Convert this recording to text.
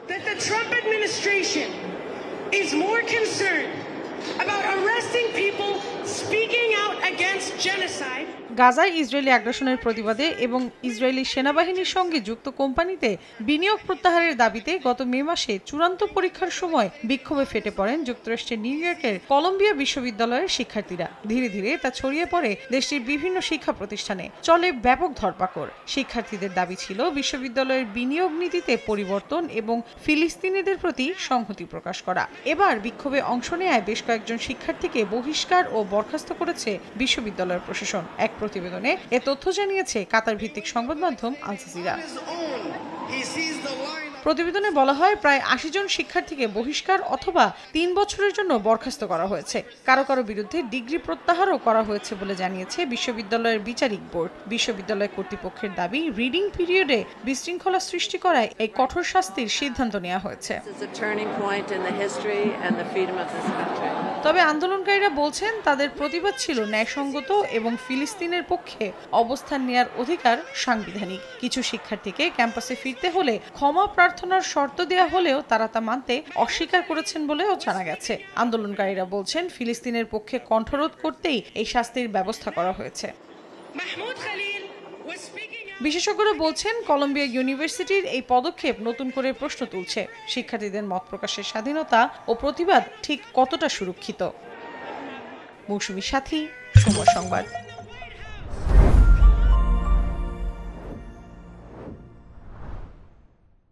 that the Trump administration is more concerned about arresting people speaking out against genocide. গাজায় Israeli আগ্রাসনের প্রতিবাদে এবং Israeli সেনাবাহিনীর সঙ্গে যুক্ত কোম্পানিতে বিনিয়োগ প্রত্যাহারের দাবিতে গত মে মাসে চূড়ান্ত পরীক্ষার সময় বিক্ষোভে ফেটে পড়েন যুক্তরাষ্ট্রের নিউ ইয়র্কের কলম্বিয়া বিশ্ববিদ্যালয়ের শিক্ষার্থীরা। ধীরে ধীরে তা ছড়িয়ে পড়ে দেশটির বিভিন্ন শিক্ষা প্রতিষ্ঠানে, চলে ব্যাপক ধরপাকড়। শিক্ষার্থীদের দাবি ছিল বিশ্ববিদ্যালয়ের বিনিয়োগ নীতিতে পরিবর্তন এবং ফিলিস্তিনিদের প্রতি সংহতি প্রকাশ করা। এবার বিক্ষোভে অংশ নেয় বেশ কয়েকজন শিক্ষার্থীকে বহিষ্কার ও বরখাস্ত করেছে বিশ্ববিদ্যালয়ের প্রশাসন। এক প্রতিবেদনে এ তথ্য জানিয়েছে কাতার ভিত্তিক সংবাদ মাধ্যম আল জাজিরা। প্রতিবেদনে বলা হয় প্রায় ৮০ জন শিক্ষার্থীকে বহিষ্কার অথবা ৩ বছরের জন্য বরখাস্ত করা হয়েছে। কারো কারো বিরুদ্ধে ডিগ্রি প্রত্যাহারও করা হয়েছে বলে জানিয়েছে বিশ্ববিদ্যালয়ের বিচারিক বোর্ড। বিশ্ববিদ্যালয় কর্তৃপক্ষের দাবি, রিডিং পিরিয়ডে বিশৃঙ্খলা সৃষ্টি করায় এই কঠোর শাস্তির সিদ্ধান্ত নেওয়া হয়েছে। তবে আন্দোলনকারীরা বলছেন তাদের প্রতিবাদ ছিল ন্যায়সঙ্গত এবং ফিলিস্তিনের পক্ষে অবস্থান নেয়ার অধিকার সাংবিধানিক। কিছু শিক্ষার্থীকে ক্যাম্পাসে ফিরতে হলে ক্ষমা প্রার্থনার শর্ত দেয়া হলেও তারা তা মানতে অস্বীকার করেছেন বলেও জানা গেছে। আন্দোলনকারীরা বলছেন ফিলিস্তিনের পক্ষে কণ্ঠরোধ করতেই এই শাস্তির ব্যবস্থা করা হয়েছে। বিশেষজ্ঞরা বলছেন কলম্বিয়া ইউনিভার্সিটির এই পদক্ষেপ নতুন করে প্রশ্ন তুলছে শিক্ষার্থীদের মত প্রকাশের স্বাধীনতা ও প্রতিবাদ ঠিক কতটা সুরক্ষিত। মৌসুমী সাথী, সময় সংবাদ।